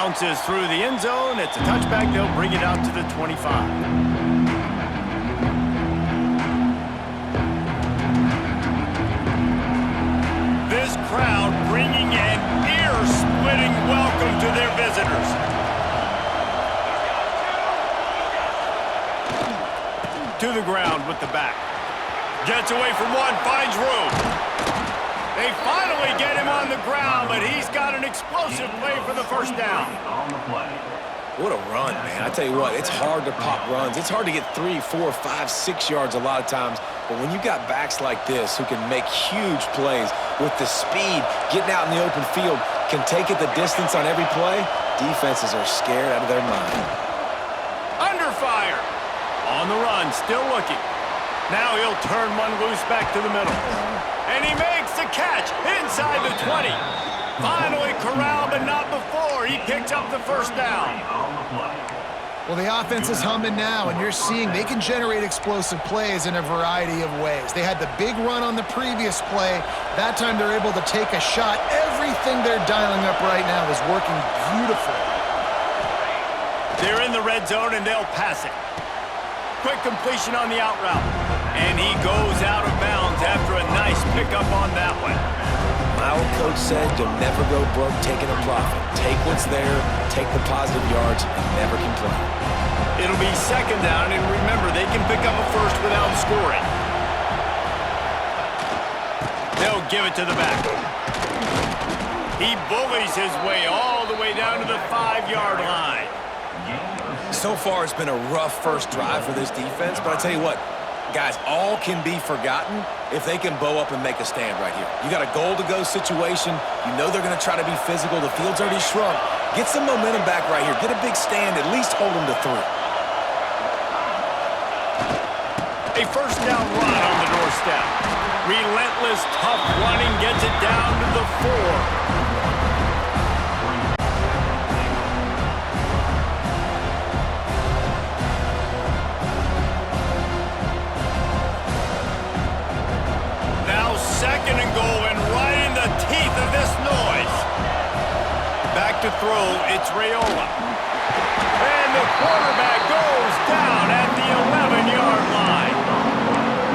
Bounces through the end zone. It's a touchback. They'll bring it out to the 25. This crowd bringing an ear-splitting welcome to their visitors. To the ground with the back. Gets away from one, finds room. They finally get him on the ground, but he's got an explosive play for the first down. What a run, man. I tell you what, it's hard to pop runs. It's hard to get 3, 4, 5, 6 yards a lot of times. But when you got backs like this who can make huge plays with the speed, getting out in the open field, can take it the distance on every play, defenses are scared out of their mind. Under fire. On the run, still looking. Now he'll turn one loose back to the middle. And he makes the catch inside the 20. Finally corralled, but not before. He picks up the first down. Well, the offense is humming now, and you're seeing they can generate explosive plays in a variety of ways. They had the big run on the previous play. That time they're able to take a shot. Everything they're dialing up right now is working beautifully. They're in the red zone, and they'll pass it. Quick completion on the out route. And he goes out of bounds after a nice pickup on that one. My old coach said you'll never go broke taking a profit. Take what's there, take the positive yards, and never complain. It'll be second down, and remember, they can pick up a first without scoring. They'll give it to the back. He bullies his way all the way down to the 5-yard line. So far, it's been a rough first drive for this defense, but I tell you what, guys, all can be forgotten if they can bow up and make a stand right here. You got a goal-to-go situation. You know they're going to try to be physical. The field's already shrunk. Get some momentum back right here. Get a big stand. At least hold them to 3. A first down run on the doorstep. Relentless, tough running gets it down to the 4. Second and goal, and right in the teeth of this noise. Back to throw, it's Raiola. And the quarterback goes down at the 11-yard line.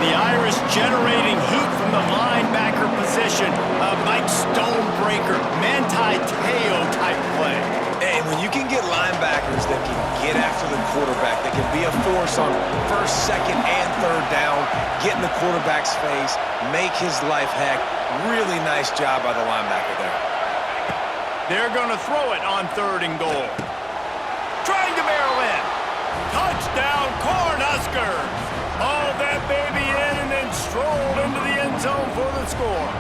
The Irish generating heat from the linebacker position. A Mike Stonebreaker, Manti-Teo type play. And when you can get linebackers that can get after the quarterback, that can be a force on first, second, and third down, get in the quarterback's face, make his life heck. Really nice job by the linebacker there. They're going to throw it on 3rd and goal. Trying to barrel in. Touchdown, Cornhuskers. Hauled that baby in and then strolled into the end zone for the score.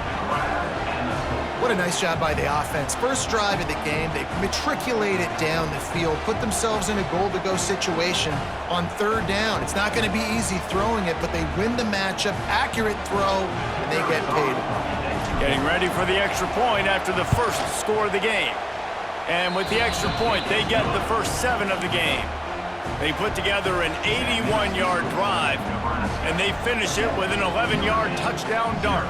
What a nice job by the offense. First drive of the game, they matriculated down the field, put themselves in a goal-to-go situation on 3rd down. It's not going to be easy throwing it, but they win the matchup, accurate throw, and they get paid. Getting ready for the extra point after the first score of the game. And with the extra point, they get the first 7 of the game. They put together an 81-yard drive, and they finish it with an 11-yard touchdown dart.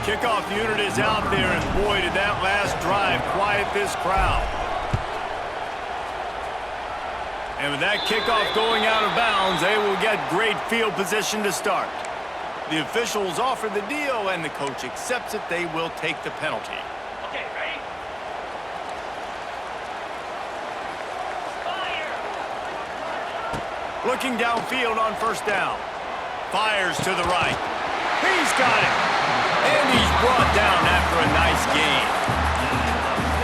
Kickoff unit is out there, and boy, did that last drive quiet this crowd. And with that kickoff going out of bounds, they will get great field position to start. The officials offer the deal, and the coach accepts it. They will take the penalty. Okay, ready? Fire! Looking downfield on first down. Fires to the right. He's got it. And he's brought down after a nice gain.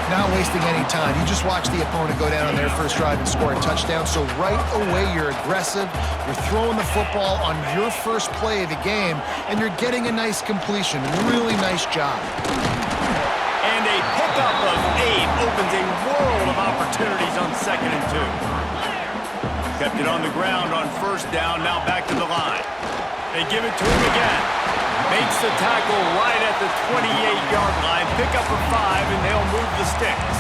Not wasting any time. You just watch the opponent go down on their first drive and score a touchdown. So right away, you're aggressive. You're throwing the football on your first play of the game, and you're getting a nice completion. Really nice job. And a pickup of 8 opens a world of opportunities on 2nd and 2. Kept it on the ground on first down, now back to the line. They give it to him again. Makes the tackle right at the 28-yard line. Pick up a 5, and they'll move the sticks.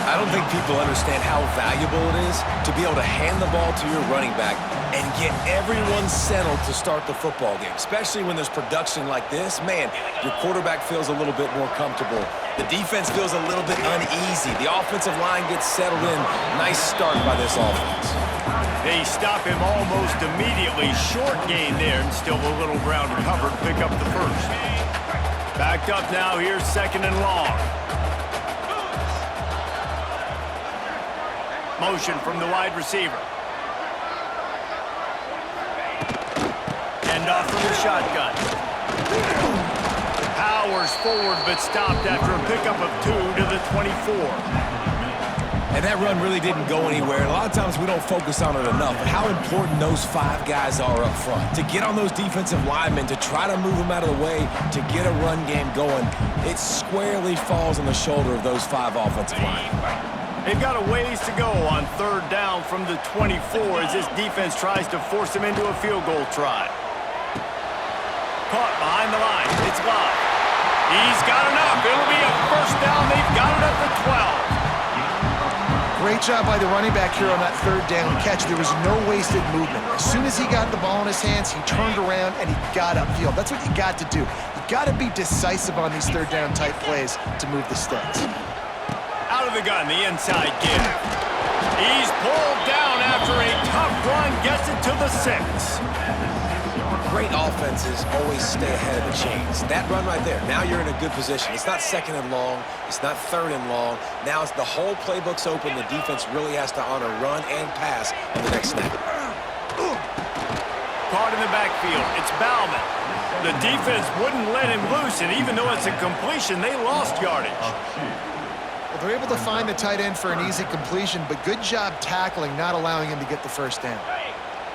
I I don't think people understand how valuable it is to be able to hand the ball to your running back and get everyone settled to start the football game, especially when there's production like this. Man, your quarterback feels a little bit more comfortable. The defense feels a little bit uneasy. The offensive line gets settled in. Nice start by this offense. They stop him almost immediately. Short gain there, and still a little ground covered to pick up the first. Backed up now, here's 2nd and long. Motion from the wide receiver. End off from the shotgun. Powers forward, but stopped after a pickup of 2 to the 24. And that run really didn't go anywhere. A lot of times we don't focus on it enough, but how important those 5 guys are up front. To get on those defensive linemen, to try to move them out of the way, to get a run game going, it squarely falls on the shoulder of those 5 offensive linemen. They've got a ways to go on 3rd down from the 24 as this defense tries to force them into a field goal try. Caught behind the line. It's live. He's got enough. It'll be a 1st down. They've got it at the 12. Great job by the running back here on that 3rd down catch. There was no wasted movement. As soon as he got the ball in his hands, he turned around and he got upfield. That's what you got to do. You got to be decisive on these 3rd down type plays to move the sticks. Out of the gun, the inside give. He's pulled down after a tough run, gets it to the 6. Great offenses always stay ahead of the chains. That run right there, now you're in a good position. It's not 2nd and long. It's not 3rd and long. Now it's the whole playbook's open. The defense really has to honor run and pass on the next snap. Caught in the backfield. It's Bauman. The defense wouldn't let him loose, and even though it's a completion, they lost yardage. Well, they're able to find the tight end for an easy completion, but good job tackling, not allowing him to get the 1st down.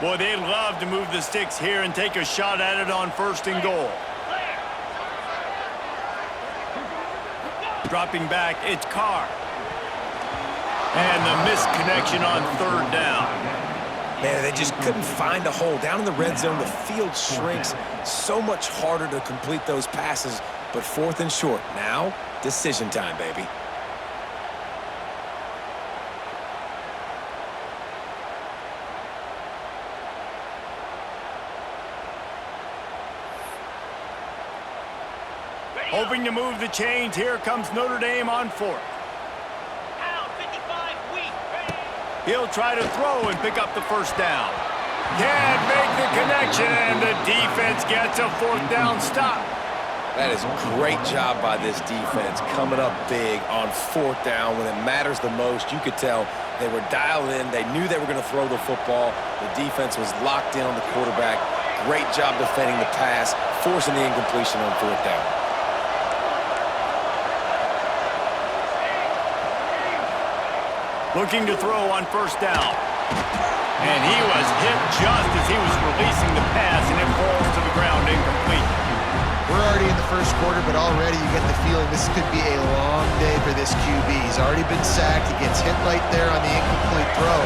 Boy, they'd love to move the sticks here and take a shot at it on 1st and goal. Dropping back, it's Carr. And the missed connection on 3rd down. Man, they just couldn't find a hole. Down in the red zone, the field shrinks. So much harder to complete those passes, but 4th and short. Now, decision time, baby. Hoping to move the chains. Here comes Notre Dame on 4th. He'll try to throw and pick up the 1st down. Can't make the connection, and the defense gets a 4th down stop. That is a great job by this defense, coming up big on 4th down when it matters the most. You could tell they were dialed in. They knew they were going to throw the football. The defense was locked in on the quarterback. Great job defending the pass, forcing the incompletion on 4th down. Looking to throw on 1st down. And he was hit just as he was releasing the pass, and it falls to the ground incomplete. We're already in the 1st quarter, but already you get the feeling this could be a long day for this QB. He's already been sacked. He gets hit right there on the incomplete throw.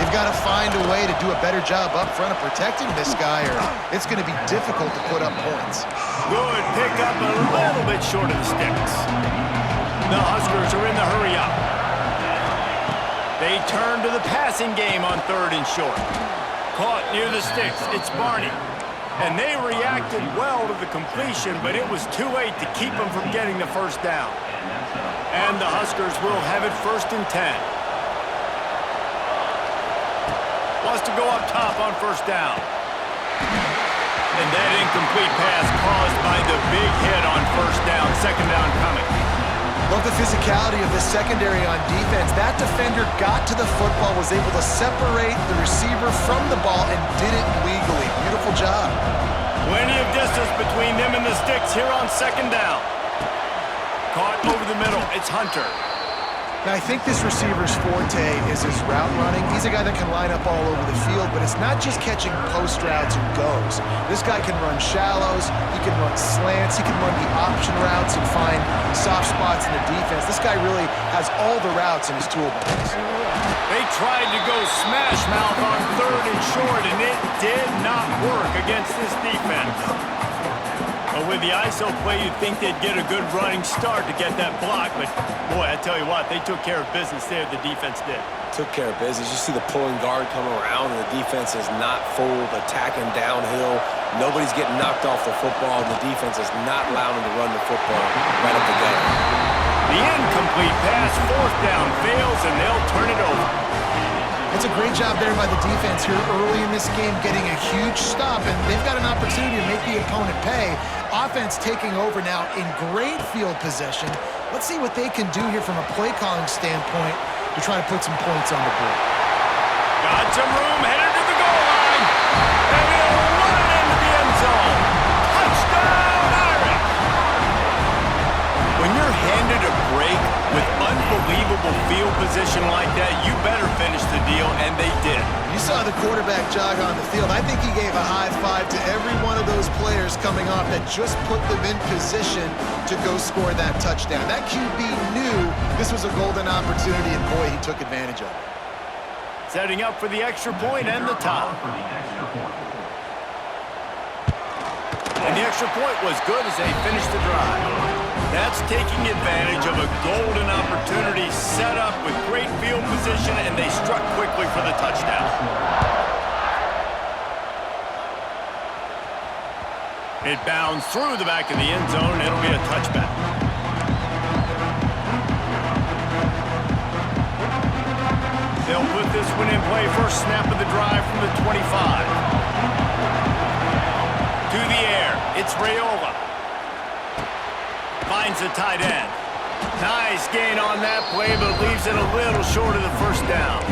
They've got to find a way to do a better job up front of protecting this guy, or it's going to be difficult to put up points. Good pickup, a little bit short of the sticks. The Huskers are in the hurry-up. They turn to the passing game on 3rd and short. Caught near the sticks. It's Barney. And they reacted well to the completion, but it was too late to keep them from getting the 1st down. And the Huskers will have it 1st and 10. Wants to go up top on 1st down. And that incomplete pass caused by the big hit on 1st down. 2nd down coming. Love the physicality of the secondary on defense. That defender got to the football, was able to separate the receiver from the ball, and did it legally. Beautiful job. Plenty of distance between them and the sticks here on 2nd down. Caught over the middle. It's Hunter. Now, I think this receiver's forte is his route running. He's a guy that can line up all over the field, but it's not just catching post routes and goes. This guy can run shallows, he can run slants, he can run the option routes and find soft spots in the defense. This guy really has all the routes in his toolbox. They tried to go smash mouth on 3rd and short, and it did not work against this defense. Well, with the ISO play, you'd think they'd get a good running start to get that block, but boy, I tell you what, they took care of business there, the defense did. Took care of business. You see the pulling guard come around, and the defense is not fooled, attacking downhill. Nobody's getting knocked off the football, and the defense is not allowing them to run the football right up the gut. The incomplete pass, fourth down, fails, and they'll turn it over. It's a great job there by the defense here early in this game, getting a huge stop, and they've got an opportunity to make the opponent pay. Offense taking over now in great field possession. Let's see what they can do here from a play calling standpoint to try to put some points on the board. Got some room, headed to the goal line, and he'll run it into the end zone. Touchdown, Irish! When you're handed a break with unbelievable field position like that, you better finish the deal, and they did. You saw the quarterback jog on the field. I think he gave a high five to every one of those players coming off that just put them in position to go score that touchdown. That QB knew this was a golden opportunity, and boy, he took advantage of it. Setting up for the extra point and the tie. And the extra point was good as they finished the drive. That's taking advantage of a golden opportunity set up with great field position, and they struck quickly for the touchdown. It bounds through the back of the end zone, and it'll be a touchback. They'll put this one in play. First snap of the drive from the 25. To the air, it's Raiola. Finds the tight end. Nice gain on that play, but leaves it a little short of the first down.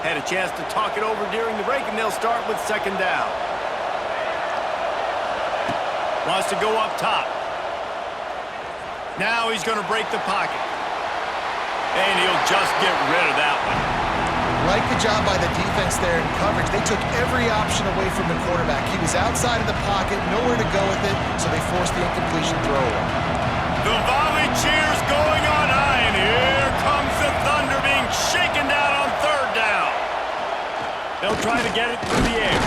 Had a chance to talk it over during the break, and they'll start with second down. Wants to go up top. Now he's going to break the pocket. And he'll just get rid of that one. Like the job by the defense there in coverage. They took every option away from the quarterback. He was outside of the pocket, nowhere to go with it, so they forced the incompletion throwaway. The volley cheers going on high, and here comes the Thunder being shaken down on third down. They'll try to get it through the air.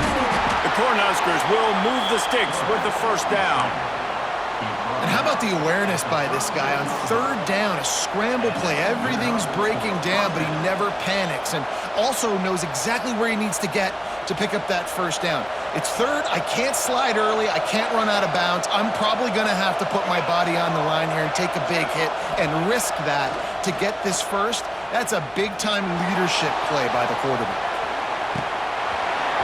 The Cornhuskers will move the sticks with the first down. And how about the awareness by this guy on third down, a scramble play. Everything's breaking down, but he never panics and also knows exactly where he needs to get to pick up that first down. It's third. I can't slide early. I can't run out of bounds. I'm probably going to have to put my body on the line here and take a big hit and risk that to get this first. That's a big-time leadership play by the quarterback.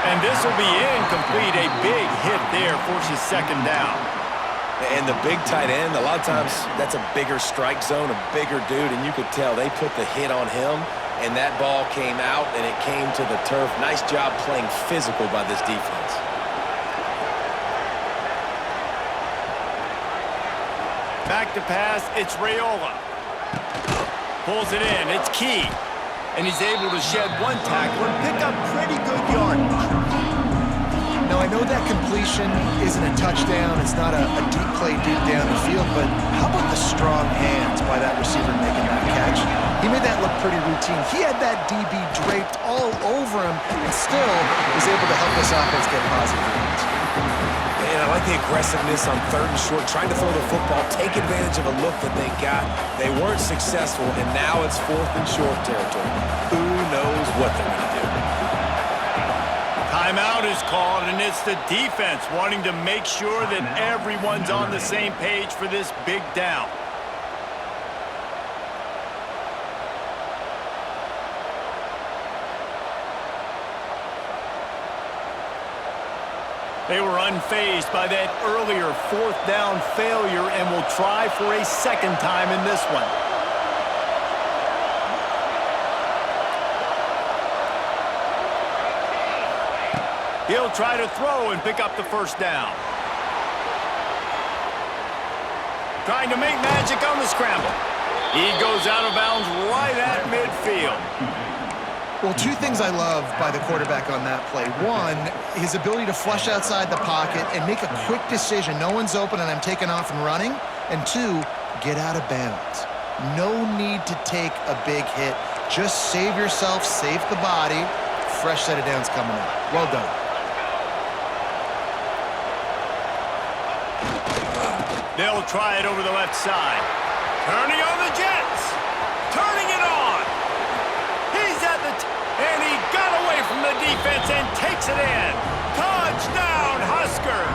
And this will be incomplete. A big hit there forces second down. And the big tight end, a lot of times that's a bigger strike zone, a bigger dude, and you could tell they put the hit on him, and that ball came out, and it came to the turf. Nice job playing physical by this defense. Back to pass, it's Raiola. Pulls it in, it's Key. And he's able to shed one tackle and pick up pretty good yardage. Now, I know that completion isn't a touchdown. It's not a deep play deep down the field, but how about the strong hands by that receiver making that catch? He made that look pretty routine. He had that DB draped all over him and still was able to help this offense get positive yards. And I like the aggressiveness on third and short, trying to throw the football, take advantage of a look that they got. They weren't successful, and now it's fourth and short territory. Who knows what they're going to do? Timeout is called, and it's the defense wanting to make sure that everyone's on the same page for this big down. They were unfazed by that earlier fourth down failure and will try for a second time in this one. He'll try to throw and pick up the first down. trying to make magic on the scramble. He goes out of bounds right at midfield. Well, two things I love by the quarterback on that play. One, his ability to flush outside the pocket and make a quick decision. No one's open and I'm taking off and running. And two, get out of bounds. No need to take a big hit. Just save yourself, save the body. Fresh set of downs coming up. Well done. They'll try it over the left side. Turning on the Jets. Turning it on. He's at the and he got away from the defense and takes it in. Touchdown, Huskers.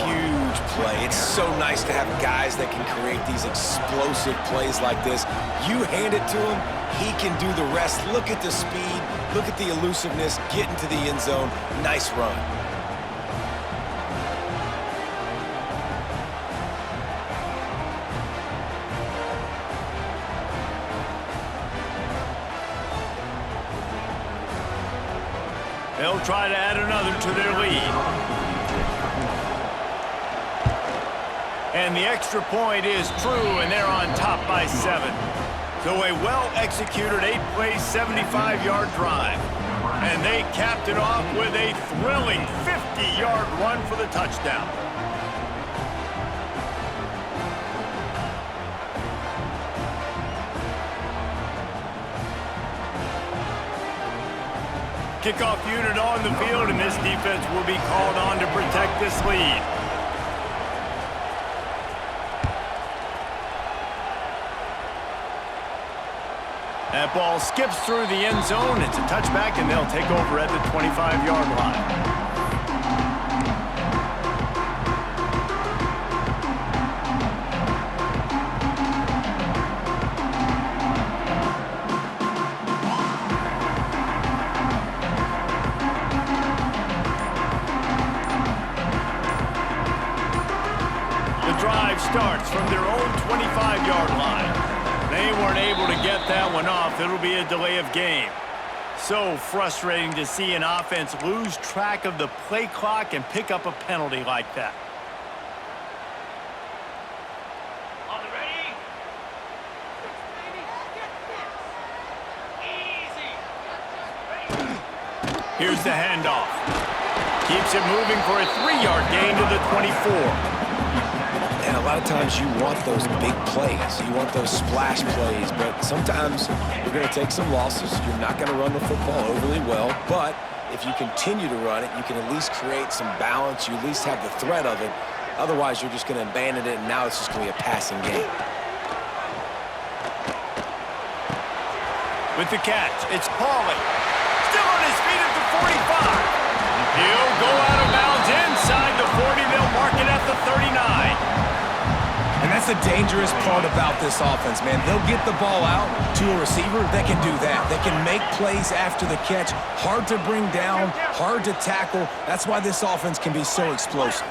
Huge play. It's so nice to have guys that can create these explosive plays like this. You hand it to him, he can do the rest. Look at the speed. Look at the elusiveness. Get into the end zone. Nice run. They'll try to add another to their lead. And the extra point is true, and they're on top by 7. So a well-executed 8-play, 75-yard drive. And they capped it off with a thrilling 50-yard run for the touchdown. Kickoff unit on the field, and this defense will be called on to protect this lead. That ball skips through the end zone. It's a touchback, and they'll take over at the 25-yard line. Starts from their own 25-yard line. They weren't able to get that one off. It'll be a delay of game. So frustrating to see an offense lose track of the play clock and pick up a penalty like that. On the ready? Easy. Here's the handoff. Keeps it moving for a 3-yard gain to the 24. And a lot of times you want those big plays. You want those splash plays, but sometimes you're going to take some losses. You're not going to run the football overly well, but if you continue to run it, you can at least create some balance. You at least have the threat of it. Otherwise, you're just going to abandon it, and now it's just going to be a passing game. With the catch, it's Pauly. Still on his feet at the 45. He'll go out of bounds inside the 40. They'll mark it at the 39. And that's the dangerous part about this offense, man. They'll get the ball out to a receiver. They can do that. They can make plays after the catch. Hard to bring down, hard to tackle. That's why this offense can be so explosive.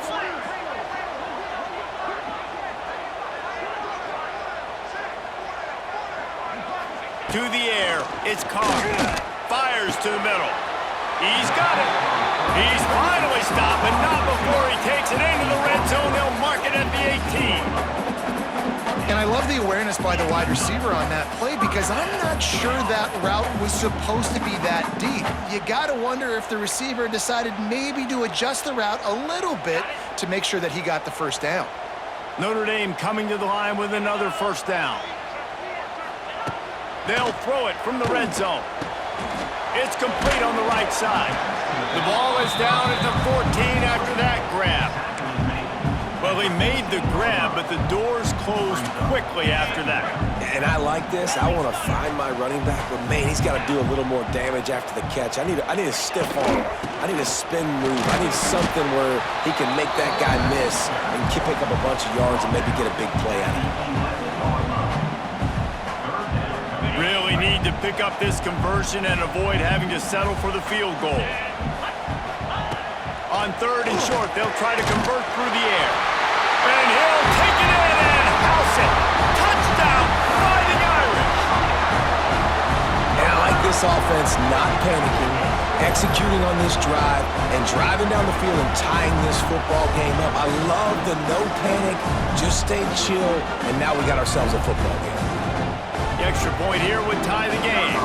To the air, it's Carr. Fires to the middle. He's got it. He's finally stopped, but not before he takes it into the red zone. They'll mark it at the 18. And I love the awareness by the wide receiver on that play because I'm not sure that route was supposed to be that deep. You got to wonder if the receiver decided maybe to adjust the route a little bit to make sure that he got the first down. Notre Dame coming to the line with another first down. They'll throw it from the red zone. It's complete on the right side. The ball is down at the 14 after that grab. Well, he made the grab, but the doors closed quickly after that. And I like this. I want to find my running back, but man, he's got to do a little more damage after the catch. I need a stiff arm. I need a spin move. I need something where he can make that guy miss and pick up a bunch of yards and maybe get a big play out of it. Really need to pick up this conversion and avoid having to settle for the field goal. On 3rd and short, they'll try to convert through the air. And he'll take it in and house it. Touchdown, Fighting Irish. And I like this offense not panicking. executing on this drive and driving down the field and tying this football game up. I love the no panic, just stay chill, and now we got ourselves a football game. The extra point here would tie the game.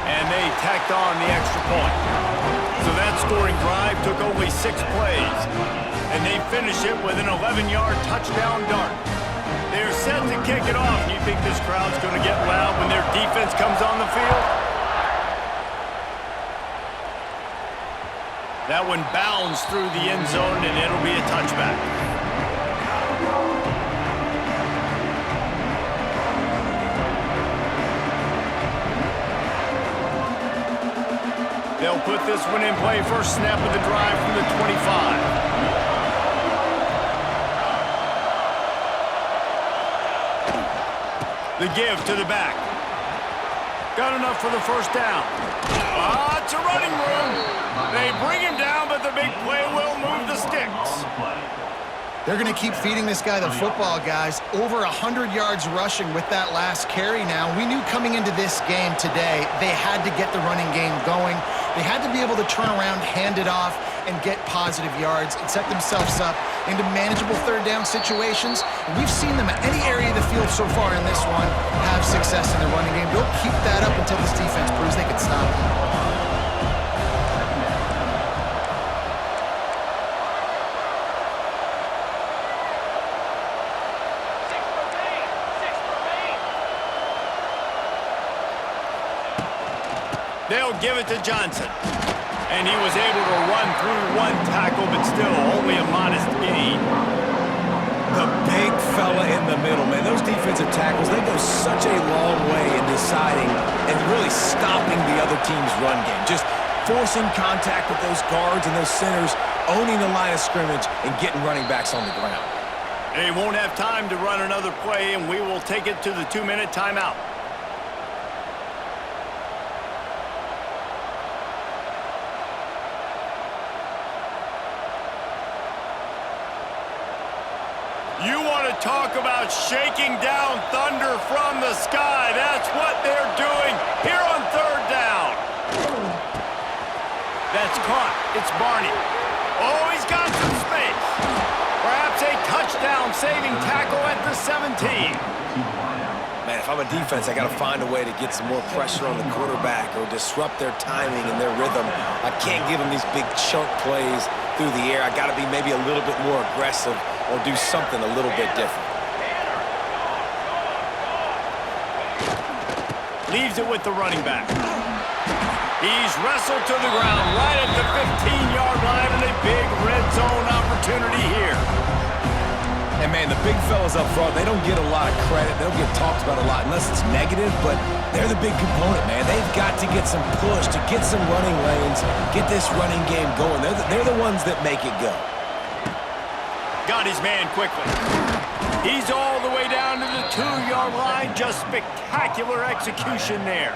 And they tacked on the extra point. So that scoring drive took only 6 plays. And they finish it with an 11-yard touchdown dart. They're set to kick it off. Do you think this crowd's going to get loud when their defense comes on the field? That one bounds through the end zone, and it'll be a touchback. They'll put this one in play. First snap of the drive from the 25. The give to the back. Got enough for the first down. It's a running room. They bring him down, but the big play will move the sticks. They're going to keep feeding this guy the football, guys. Over 100 yards rushing with that last carry now. We knew coming into this game today, they had to get the running game going. They had to be able to turn around, hand it off, and get positive yards and set themselves up into manageable third down situations. And we've seen them at any area of the field so far in this one have success in the running game. They'll keep that up until this defense proves they can stop it. They'll give it to Johnson. And he was able to run through one tackle, but still only a modest gain. The big fella in the middle, man. Those defensive tackles, they go such a long way in deciding and really stopping the other team's run game. Just forcing contact with those guards and those centers, owning the line of scrimmage, and getting running backs on the ground. They won't have time to run another play, and we will take it to the 2-minute timeout. You want to talk about shaking down thunder from the sky. That's what they're doing here on third down. That's caught. It's Barney. Oh, he's got some space. Perhaps a touchdown-saving tackle at the 17. Man, if I'm a defense, I got to find a way to get some more pressure on the quarterback or disrupt their timing and their rhythm. I can't give them these big chunk plays through the air. I got to be maybe a little bit more aggressive or do something a little bit different. Leaves it with the running back. He's wrestled to the ground right at the 15-yard line, and a big red zone opportunity here. And, man, the big fellas up front, they don't get a lot of credit. They don't get talked about a lot unless it's negative, but they're the big component, man. They've got to get some push, to get some running lanes, get this running game going. They're the ones that make it go. Got his man quickly. He's all the way down to the 2-yard line. Just spectacular execution there.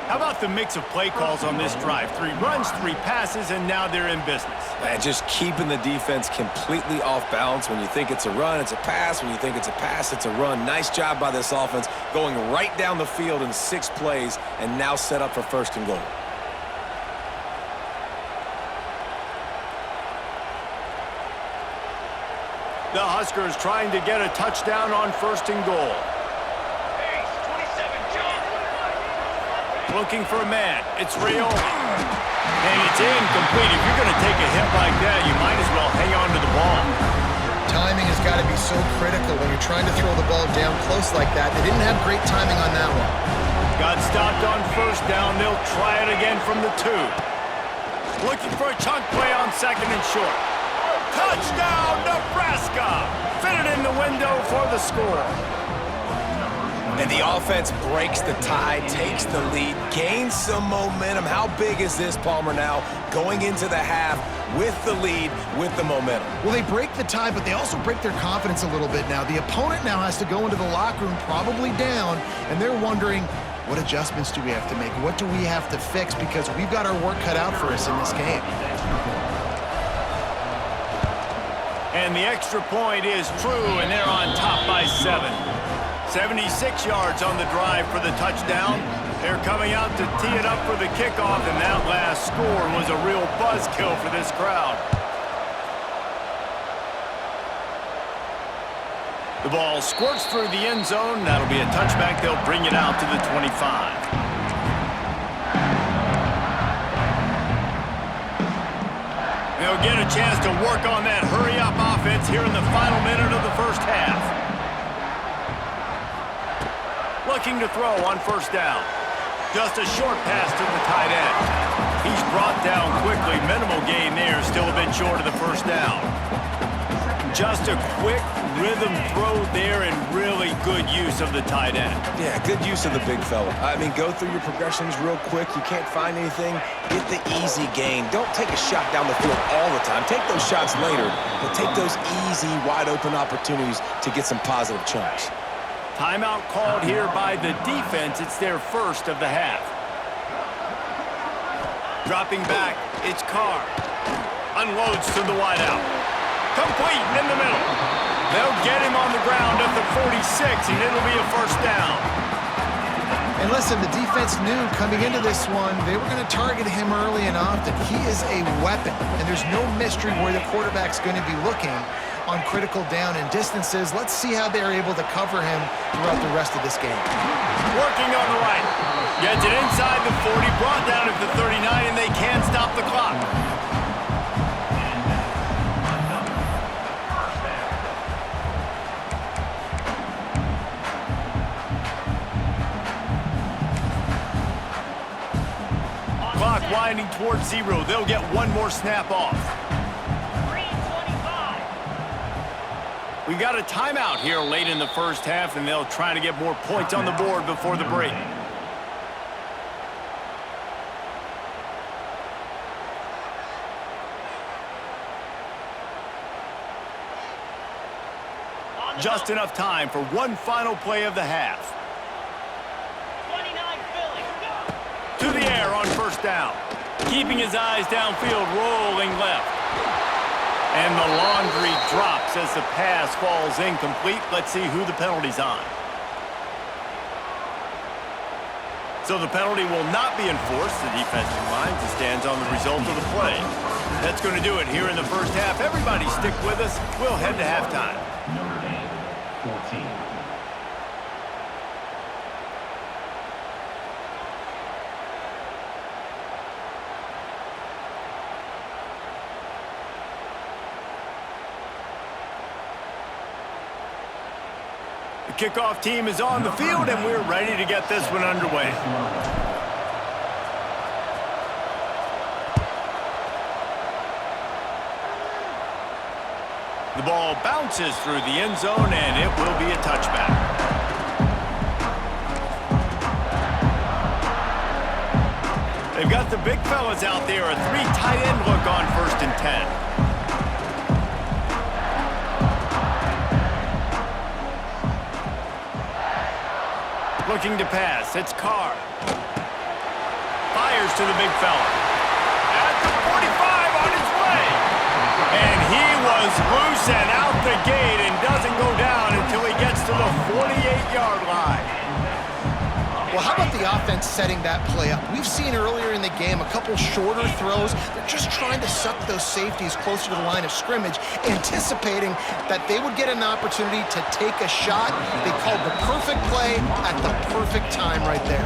How about the mix of play calls on this drive? 3 runs, 3 passes, and now they're in business. Man, just keeping the defense completely off balance. When you think it's a run, it's a pass. When you think it's a pass, it's a run. Nice job by this offense going right down the field in 6 plays and now set up for first and goal. The Huskers trying to get a touchdown on first and goal. Looking for a man. It's Rayola. And it's incomplete. If you're going to take a hit like that, you might as well hang on to the ball. Timing has got to be so critical when you're trying to throw the ball down close like that. They didn't have great timing on that one. Got stopped on first down. They'll try it again from the 2. Looking for a chunk play on second and short. Touchdown, Nebraska! Fitted in the window for the score. And the offense breaks the tie, takes the lead, gains some momentum. How big is this, Palmer, now going into the half with the lead, with the momentum? Well, they break the tie, but they also break their confidence a little bit now. The opponent now has to go into the locker room probably down, and they're wondering, what adjustments do we have to make? What do we have to fix? Because we've got our work cut out for us in this game. And the extra point is true, and they're on top by 7. 76 yards on the drive for the touchdown. They're coming out to tee it up for the kickoff, and that last score was a real buzzkill for this crowd. The ball squirts through the end zone. That'll be a touchback. They'll bring it out to the 25. They'll get a chance to work on that hurry-up offense here in the final minute of the first half. Looking to throw on first down. Just a short pass to the tight end. He's brought down quickly. Minimal gain there, still a bit short of the first down. Just a quick rhythm throw there and really good use of the tight end. Yeah, good use of the big fella. I mean, go through your progressions real quick. You can't find anything. Get the easy gain. Don't take a shot down the field all the time. Take those shots later, but take those easy, wide-open opportunities to get some positive chunks. Timeout called here by the defense. It's their first of the half. Dropping back, it's Carr. Unloads to the wideout. Complete in the middle. They'll get him on the ground at the 46, and it'll be a first down. And listen, the defense knew coming into this one, they were going to target him early and often. He is a weapon, and there's no mystery where the quarterback's going to be looking on critical down and distances. Let's see how they're able to cover him throughout the rest of this game. Working on the right. Gets it inside the 40, brought down at the 39, and they can't stop the clock. Clock winding towards 0. They'll get one more snap off. 3:25. We got a timeout here late in the first half, and they'll try to get more points on the board before the break. Just enough time for one final play of the half. 29 Philly. To the air on first down. Keeping his eyes downfield, rolling left. And the laundry drops as the pass falls incomplete. Let's see who the penalty's on. So the penalty will not be enforced. The defensive line stands on the result of the play. That's going to do it here in the first half. Everybody stick with us. We'll head to halftime. Notre Dame, 14. The kickoff team is on the field, and we're ready to get this one underway. The ball bounces through the end zone, and it will be a touchback. They've got the big fellas out there, a 3 tight end look on 1st and 10. Looking to pass, it's Carr. Fires to the big fella. At the 45 on his way. And he was loose and out the gate and doesn't go down until he gets to the 48-yard line. Well, how about the offense setting that play up? We've seen earlier in the game a couple shorter throws. They're just trying to suck those safeties closer to the line of scrimmage, anticipating that they would get an opportunity to take a shot. They called the perfect play at the perfect time right there.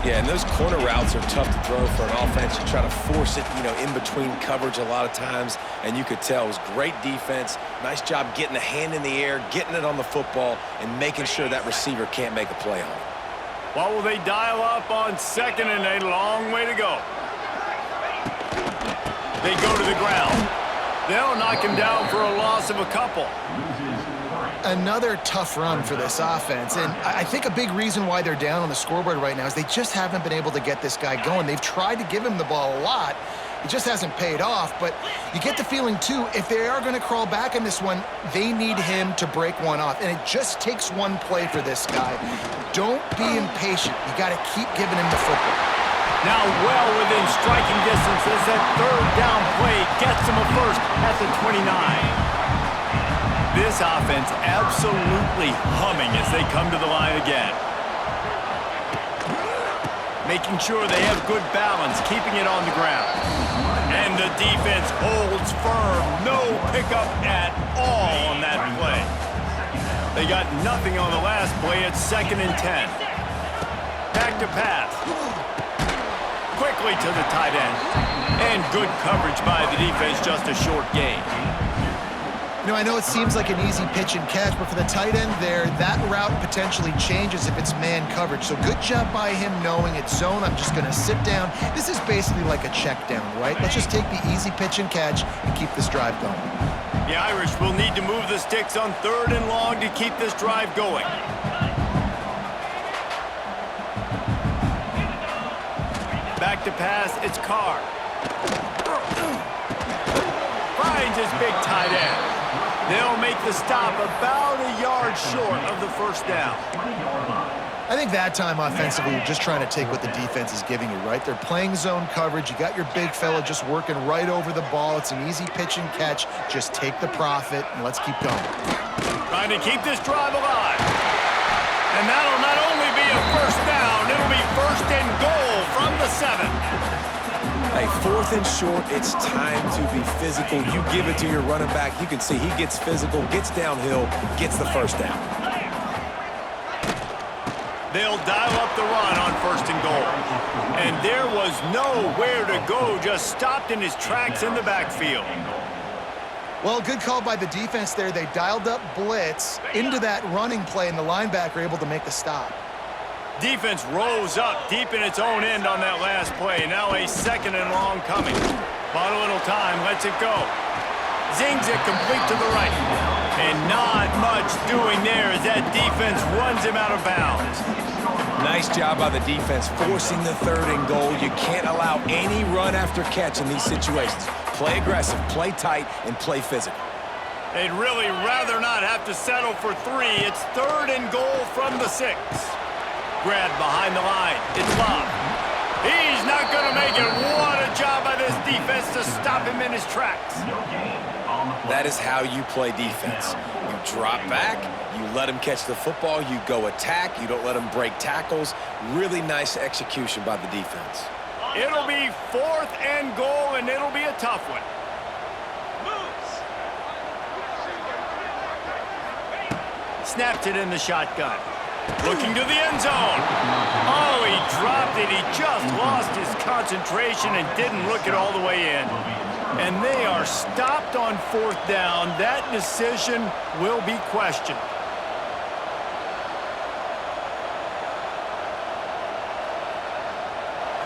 Yeah, and those corner routes are tough to throw for an offense. You try to force it, in between coverage a lot of times, and you could tell it was great defense. Nice job getting the hand in the air, getting it on the football, and making sure that receiver can't make a play on it. What will they dial up on 2nd and a long way to go? They go to the ground. They'll knock him down for a loss of a couple. Another tough run for this offense, and I think a big reason why they're down on the scoreboard right now is they just haven't been able to get this guy going. They've tried to give him the ball a lot. It just hasn't paid off, but you get the feeling, too, if they are going to crawl back in this one, they need him to break one off, and it just takes one play for this guy. Don't be impatient. You got to keep giving him the football. Now well within striking distance as that 3rd down play gets him a first at the 29. This offense absolutely humming as they come to the line again. Making sure they have good balance, keeping it on the ground. And the defense holds firm. No pickup at all on that play. They got nothing on the last play. It's 2nd and 10. Back to pass. Quickly to the tight end. And good coverage by the defense, just a short gain. You know, I know it seems like an easy pitch and catch, but for the tight end there, that route potentially changes if it's man coverage. So good job by him knowing it's zone. I'm just going to sit down. This is basically like a check down, right? Let's just take the easy pitch and catch and keep this drive going. The Irish will need to move the sticks on 3rd and long to keep this drive going. Back to pass, it's Carr. Finds his big tight end. They'll make the stop about a yard short of the 1st down. I think that time offensively, you're just trying to take what the defense is giving you, right? They're playing zone coverage. You got your big fella just working right over the ball. It's an easy pitch and catch. Just take the profit, and let's keep going. Trying to keep this drive alive. And that'll not only be a 1st down, it'll be 1st and goal from the 7. Hey, 4th and short, it's time to be physical. You give it to your running back. You can see he gets physical, gets downhill, gets the 1st down. They'll dial up the run on 1st and goal. And there was nowhere to go, just stopped in his tracks in the backfield. Well, good call by the defense there. They dialed up blitz into that running play, and the linebacker able to make the stop. Defense rose up deep in its own end on that last play. Now a 2nd and long coming. Bought a little time, lets it go. Zings it complete to the right. And not much doing there as that defense runs him out of bounds. Nice job by the defense forcing the 3rd and goal. You can't allow any run after catch in these situations. Play aggressive, play tight, and play physical. They'd really rather not have to settle for 3. It's 3rd and goal from the 6. Grab behind the line. It's Love. He's not going to make it. What a job by this defense to stop him in his tracks. That is how you play defense. You drop back, you let him catch the football, you go attack, you don't let him break tackles. Really nice execution by the defense. It'll be 4th and goal, and it'll be a tough one. Snapped it in the shotgun. Looking to the end zone. Oh, he dropped it. He just lost his concentration and didn't look it all the way in. And they are stopped on 4th down. That decision will be questioned.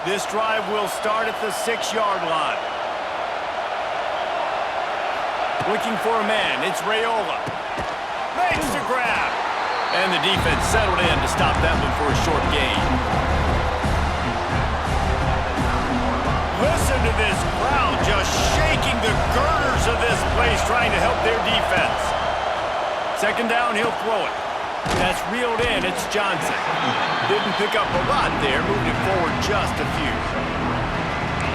This drive will start at the 6-yard line. Looking for a man. It's Raiola. Makes the grab. And the defense settled in to stop that one for a short gain. Listen to this crowd just shaking the girders of this place, trying to help their defense. 2nd down, he'll throw it. That's reeled in. It's Johnson. Didn't pick up a lot there, moved it forward just a few.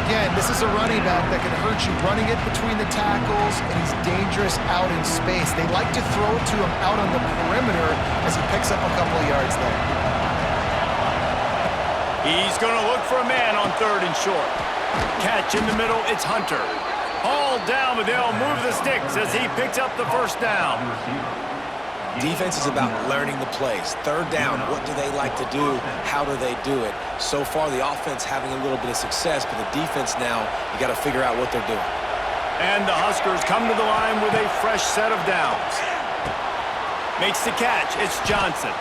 Again, this is a running back that can hurt you running it between the tackles, and he's dangerous out in space. They like to throw it to him out on the perimeter as he picks up a couple of yards there. He's going to look for a man on 3rd and short. Catch in the middle, it's Hunter. Hauled down, but they'll move the sticks as he picks up the 1st down. Defense is about learning the plays. 3rd down, what do they like to do? How do they do it? So far, the offense having a little bit of success, but the defense now, you got to figure out what they're doing. And the Huskers come to the line with a fresh set of downs. Makes the catch. It's Johnson.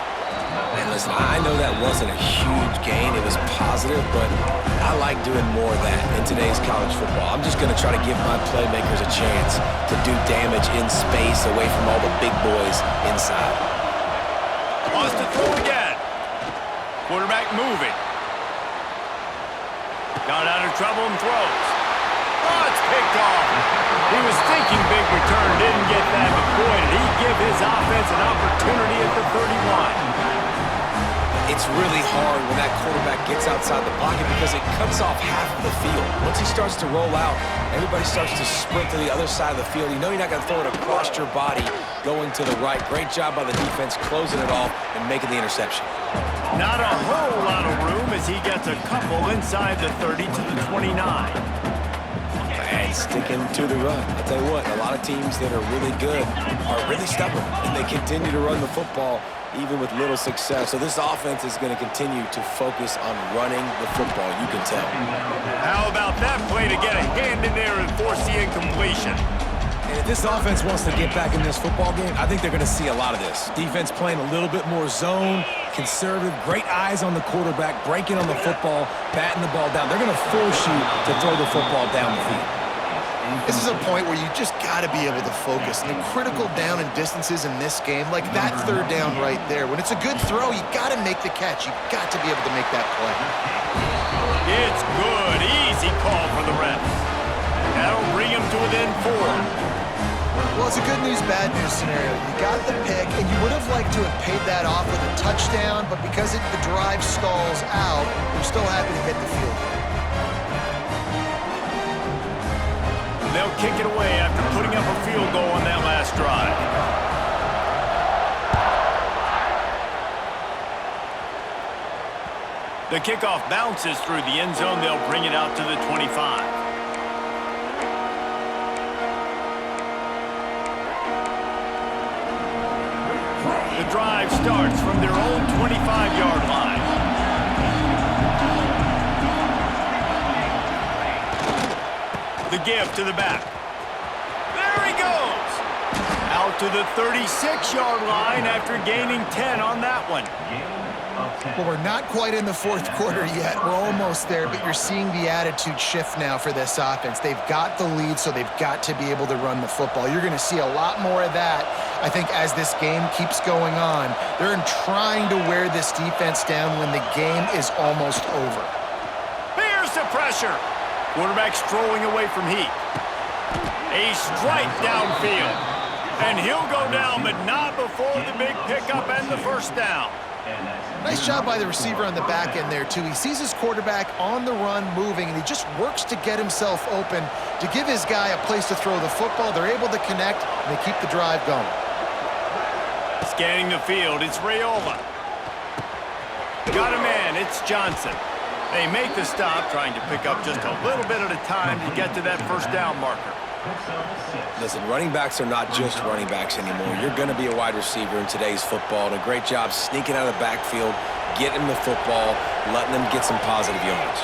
And listen, I know that wasn't a huge gain. It was positive, but I like doing more of that in today's college football. I'm just going to try to give my playmakers a chance to do damage in space away from all the big boys inside. Wants to throw again. Quarterback moving. Got out of trouble and throws. Oh, it's picked off. He was thinking big return, didn't get that, but boy, did he give his offense an opportunity at the 31. It's really hard when that quarterback gets outside the pocket because it cuts off half of the field. Once he starts to roll out, everybody starts to sprint to the other side of the field. You know you're not going to throw it across your body going to the right. Great job by the defense closing it off and making the interception. Not a whole lot of room as he gets a couple inside the 30 to the 29. And sticking to the run. I'll tell you what, a lot of teams that are really good are really stubborn, and they continue to run the football even with little success. So this offense is going to continue to focus on running the football, you can tell. How about that play to get a hand in there and force the incompletion? And if this offense wants to get back in this football game, I think they're going to see a lot of this. Defense playing a little bit more zone, conservative, great eyes on the quarterback, breaking on the football, batting the ball down. They're going to force you to throw the football down the field. This is a point where you just got to be able to focus. The critical down and distances in this game, like that third down right there. When it's a good throw, you got to make the catch. You got to be able to make that play. It's good. Easy call for the refs. That'll bring him to within 4. Well, it's a good news, bad news scenario. You got the pick, and you would have liked to have paid that off with a touchdown, but because the drive stalls out, you're still happy to get the field. They'll kick it away after putting up a field goal on that last drive. The kickoff bounces through the end zone. They'll bring it out to the 25. The drive starts from their own 25-yard line. The give to the back. There he goes. Out to the 36-yard line after gaining 10 on that one. Well, we're not quite in the fourth quarter yet. We're almost there, but you're seeing the attitude shift now for this offense. They've got the lead, so they've got to be able to run the football. You're going to see a lot more of that, I think, as this game keeps going on. They're trying to wear this defense down when the game is almost over. Here's the pressure. Quarterback strolling away from Heat. A strike downfield. And he'll go down, but not before the big pickup and the first down. Nice job by the receiver on the back end there, too. He sees his quarterback on the run moving, and he just works to get himself open to give his guy a place to throw the football. They're able to connect, and they keep the drive going. Scanning the field, it's Raiola. Got a man, it's Johnson. They make the stop, trying to pick up just a little bit at a time to get to that first down marker. Listen, running backs are not just running backs anymore. You're going to be a wide receiver in today's football, and a great job sneaking out of the backfield, getting them the football, letting them get some positive yards.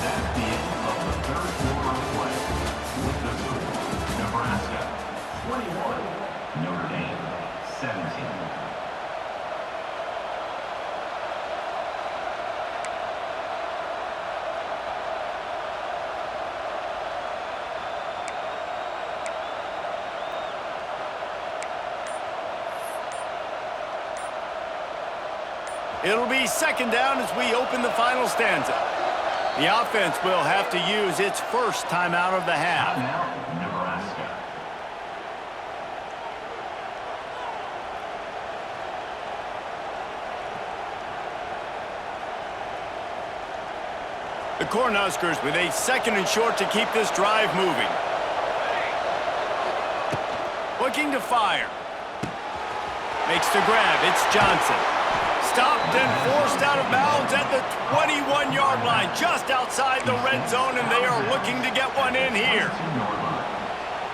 That's the end of the third quarter of play. With the score, Nebraska 21, Notre Dame 17. It'll be second down as we open the final stanza. The offense will have to use its first timeout of the half. Now, Nebraska. The Cornhuskers with a second and short to keep this drive moving. Looking to fire. Makes the grab. It's Johnson. Stopped and forced out of bounds at the 21-yard line, just outside the red zone, and they are looking to get one in here.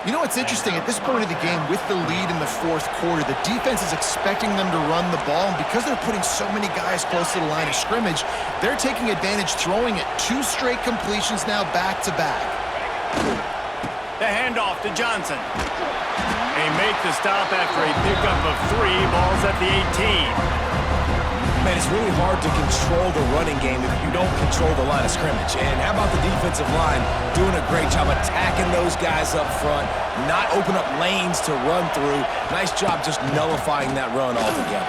You know what's interesting? At this point of the game, with the lead in the fourth quarter, the defense is expecting them to run the ball, and because they're putting so many guys close to the line of scrimmage, they're taking advantage, throwing it 2 straight completions now back-to-back. The handoff to Johnson. They make the stop after a pickup of 3 balls at the 18. Man, it's really hard to control the running game if you don't control the line of scrimmage. And how about the defensive line doing a great job attacking those guys up front, not open up lanes to run through. Nice job just nullifying that run altogether.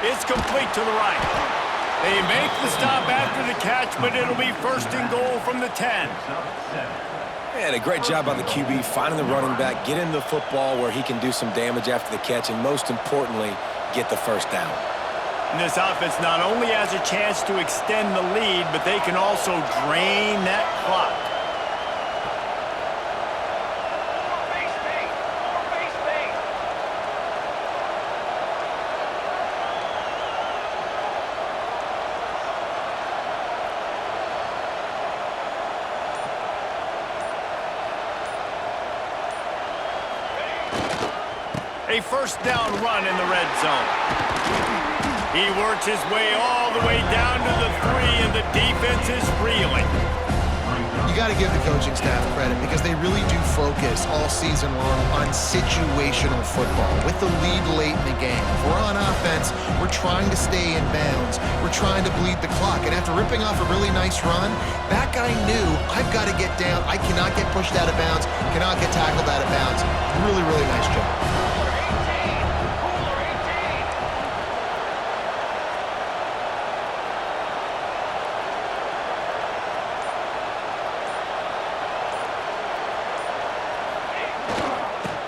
It's complete to the right. They make the stop after the catch, but it'll be first and goal from the 10. And a great job by the QB finding the running back, getting the football where he can do some damage after the catch, and most importantly, get the first down. And this offense not only has a chance to extend the lead, but they can also drain that clock. A first down run in the red zone. He works his way all the way down to the 3, and the defense is reeling. You got to give the coaching staff credit because they really do focus all season long on situational football. With the lead late in the game, if we're on offense, we're trying to stay in bounds. We're trying to bleed the clock. And after ripping off a really nice run, that guy knew, I've got to get down. I cannot get pushed out of bounds, cannot get tackled out of bounds. Really, really nice job.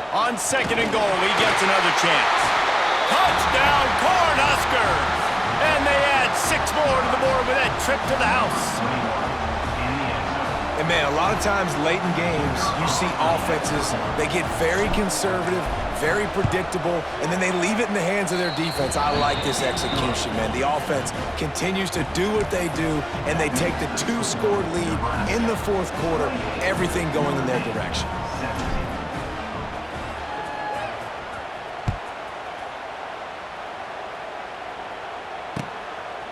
On second and goal, he gets another chance. Touchdown, Cornhuskers! And they add 6 more to the board with that trip to the house. And man, a lot of times late in games, you see offenses, they get very conservative, very predictable, and then they leave it in the hands of their defense. I like this execution, man. The offense continues to do what they do, and they take the 2-score lead in the fourth quarter, everything going in their direction.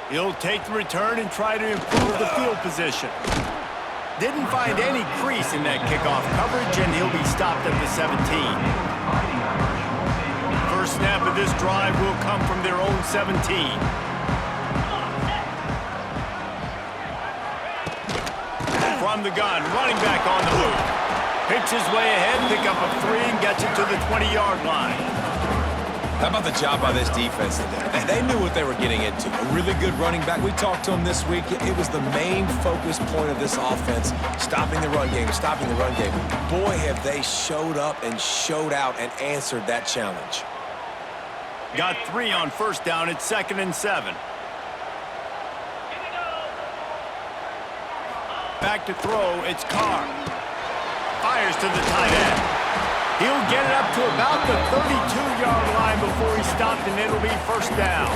He'll take the return and try to improve the field position. Didn't find any crease in that kickoff coverage, and he'll be stopped at the 17. First snap of this drive will come from their own 17. From the gun, running back on the move. Picks his way ahead, pick up a 3, and gets it to the 20-yard line. How about the job by this defense today? They knew what they were getting into. A really good running back. We talked to him this week. It was the main focus point of this offense, stopping the run game, stopping the run game. Boy, have they showed up and showed out and answered that challenge. Got 3 on first down at 2nd and 7. Back to throw, it's Carr. Fires to the tight end. He'll get it up to about the 32-yard line before he's stopped, and it'll be first down.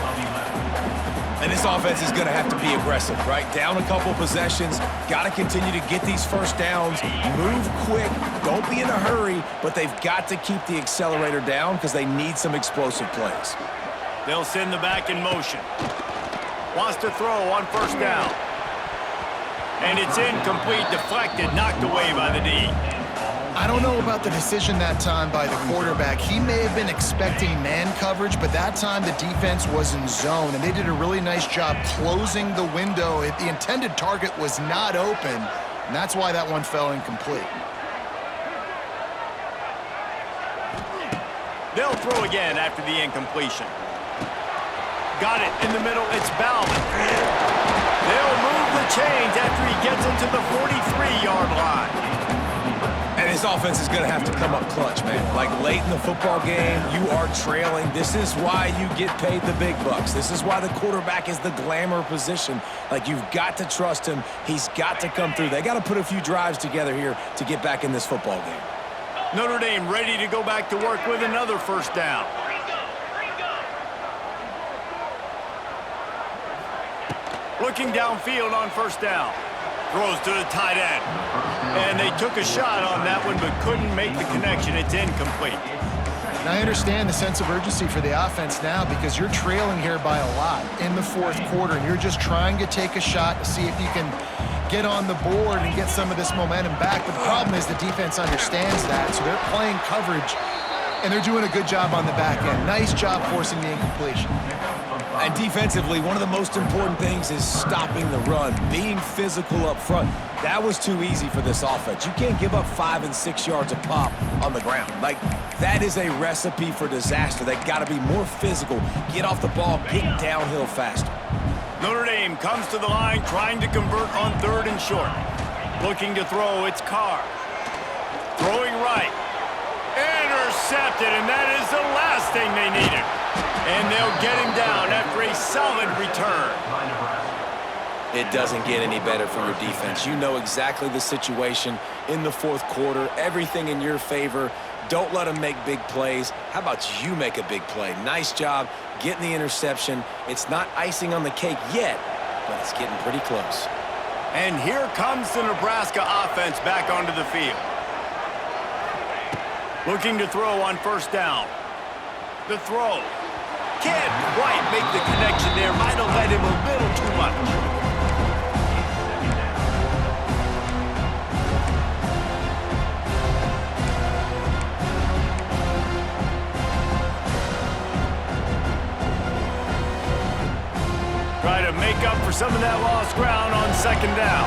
And this offense is going to have to be aggressive, right? Down a couple possessions, got to continue to get these first downs, move quick, don't be in a hurry, but they've got to keep the accelerator down because they need some explosive plays. They'll send the back in motion. Wants to throw on first down. And it's incomplete, deflected, knocked away by the D. I don't know about the decision that time by the quarterback. He may have been expecting man coverage, but that time the defense was in zone, and they did a really nice job closing the window. The intended target was not open, and that's why that one fell incomplete. They'll throw again after the incompletion. Got it in the middle. It's Bowman. They'll move the chains after he gets into the 43-yard line. And this offense is going to have to come up clutch, man. Like late in the football game, you are trailing. This is why you get paid the big bucks. This is why the quarterback is the glamour position. Like, you've got to trust him. He's got to come through. They got to put a few drives together here to get back in this football game. Notre Dame ready to go back to work with another first down. Looking downfield on first down. Throws to the tight end. And they took a shot on that one but couldn't make the connection. It's incomplete. Now, I understand the sense of urgency for the offense now because you're trailing here by a lot in the fourth quarter, and you're just trying to take a shot to see if you can get on the board and get some of this momentum back. But the problem is the defense understands that, so they're playing coverage, and they're doing a good job on the back end. Nice job forcing the incompletion. And defensively, one of the most important things is stopping the run, being physical up front. That was too easy for this offense. You can't give up 5 and 6 yards a pop on the ground. Like, that is a recipe for disaster. They got to be more physical, get off the ball, get downhill faster. Notre Dame comes to the line trying to convert on 3rd and short. Looking to throw, it's Carr. Throwing right. Intercepted, and that is the last thing they needed. And they'll get him down after a solid return. It doesn't get any better for your defense. You know exactly the situation in the 4th quarter. Everything in your favor. Don't let them make big plays. How about you make a big play? Nice job getting the interception. It's not icing on the cake yet, but it's getting pretty close. And here comes the Nebraska offense back onto the field. Looking to throw on 1st down. The throw. Can't quite make the connection there. Might have led him a little too much. Try to make up for some of that lost ground on 2nd down.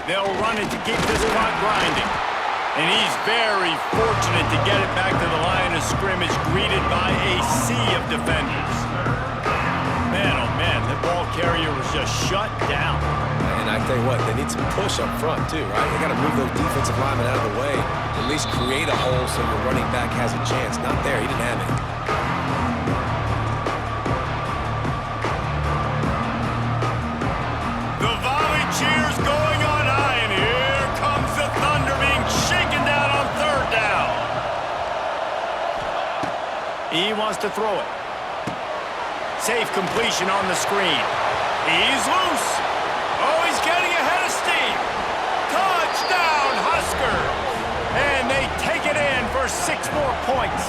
They'll run it to keep this clock grinding. And he's very fortunate to get it back to the line of scrimmage, greeted by a sea of defenders. Man, oh man, the ball carrier was just shut down. And I tell you what, they need some push up front too, right? They got to move those defensive linemen out of the way. At least create a hole so your running back has a chance. Not there. He didn't have it. The volley cheers going on high, and here comes the Thunder being shaken down on 3rd down. He wants to throw it. Safe completion on the screen. He's loose. Oh, he's getting ahead of steam. Touchdown, Huskers. And they take it in for 6 more points.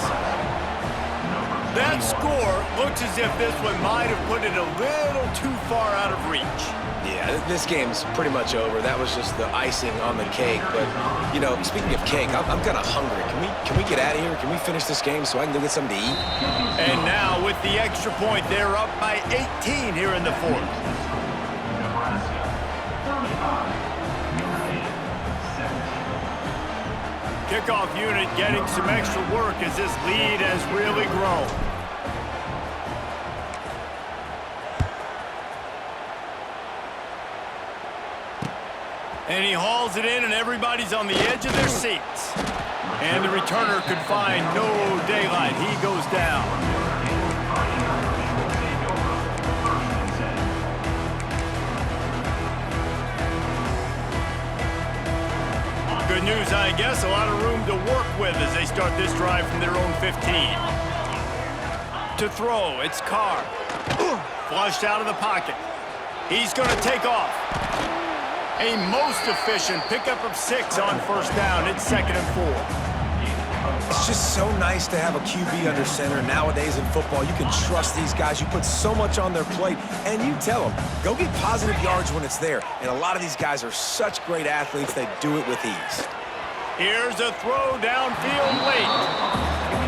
That score looks as if this one might have put it a little too far out of reach. Yeah, this game's pretty much over. That was just the icing on the cake. But, you know, speaking of cake, I'm kind of hungry. Can we get out of here? Can we finish this game so I can go get something to eat? And now with the extra point, they're up by 18 here in the 4th. Nebraska 35, Notre Dame 17. Kickoff unit getting some extra work as this lead has really grown. And he hauls it in, and everybody's on the edge of their seats. And the returner could find no daylight. He goes down. Good news, I guess. A lot of room to work with as they start this drive from their own 15. To throw, it's Carr. Flushed out of the pocket. He's going to take off. A most efficient pickup of 6 on 1st down. It's 2nd and 4. It's just so nice to have a QB under center. Nowadays in football, you can trust these guys. You put so much on their plate, and you tell them, go get positive yards when it's there. And a lot of these guys are such great athletes, they do it with ease. Here's a throw downfield late.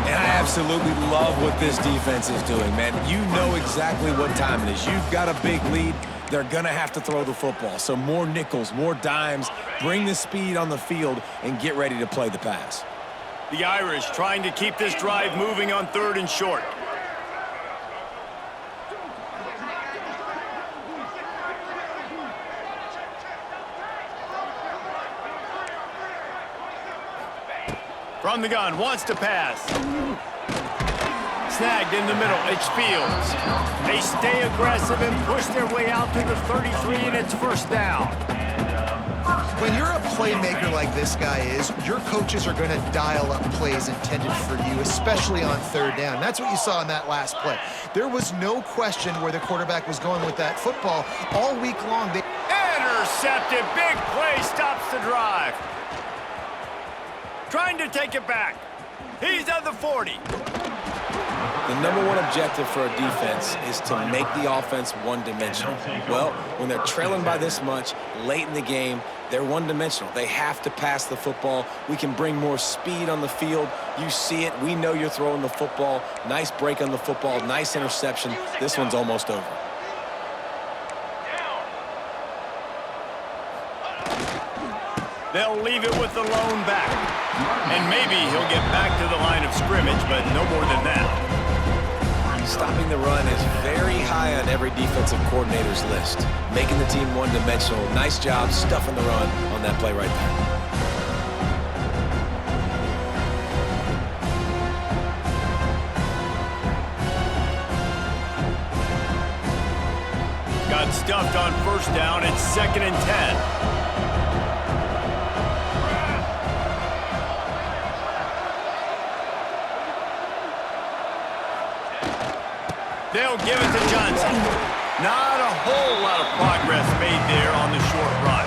And I absolutely love what this defense is doing, man. You know exactly what time it is. You've got a big lead. They're going to have to throw the football. So more nickels, more dimes, bring the speed on the field, and get ready to play the pass. The Irish trying to keep this drive moving on 3rd and short. From the gun, wants to pass. Snagged in the middle, it's Fields. They stay aggressive and push their way out to the 33, and it's 1st down. When you're a playmaker like this guy is, your coaches are going to dial up plays intended for you, especially on 3rd down. That's what you saw in that last play. There was no question where the quarterback was going with that football. All week long, they intercepted. Big play stops the drive. Trying to take it back. He's at the 40. The #1 objective for a defense is to make the offense one-dimensional. Well, when they're trailing by this much late in the game, they're one-dimensional. They have to pass the football. We can bring more speed on the field. You see it. We know you're throwing the football. Nice break on the football. Nice interception. This one's almost over. They'll leave it with the lone back. And maybe he'll get back to the line of scrimmage, but no more than that. Stopping the run is very high on every defensive coordinator's list. Making the team one-dimensional. Nice job stuffing the run on that play right there. Got stuffed on first down. It's 2nd and 10. They'll give it to Johnson. Not a whole lot of progress made there on the short run.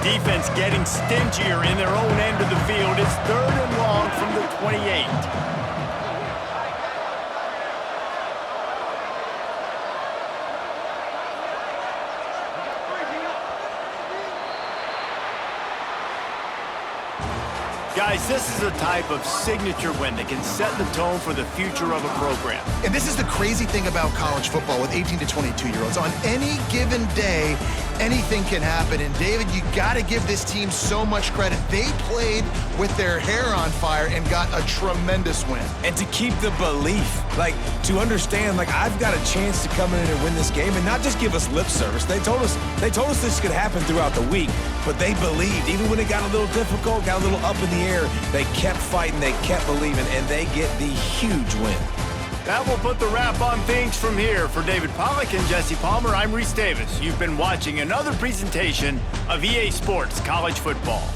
Defense getting stingier in their own end of the field. It's 3rd and long from the 28. Guys, this is a type of signature win that can set the tone for the future of a program. And this is the crazy thing about college football with 18 to 22-year-olds. On any given day, anything can happen. And David, you got to give this team so much credit. They played with their hair on fire and got a tremendous win. And to keep the belief, like to understand, like I've got a chance to come in and win this game and not just give us lip service. They told us this could happen throughout the week, but they believed. Even when it got a little difficult, got a little up in the air, they kept fighting, they kept believing, and they get the huge win. That will put the wrap on things from here. For David Pollack and Jesse Palmer, I'm Reese Davis. You've been watching another presentation of EA Sports College Football.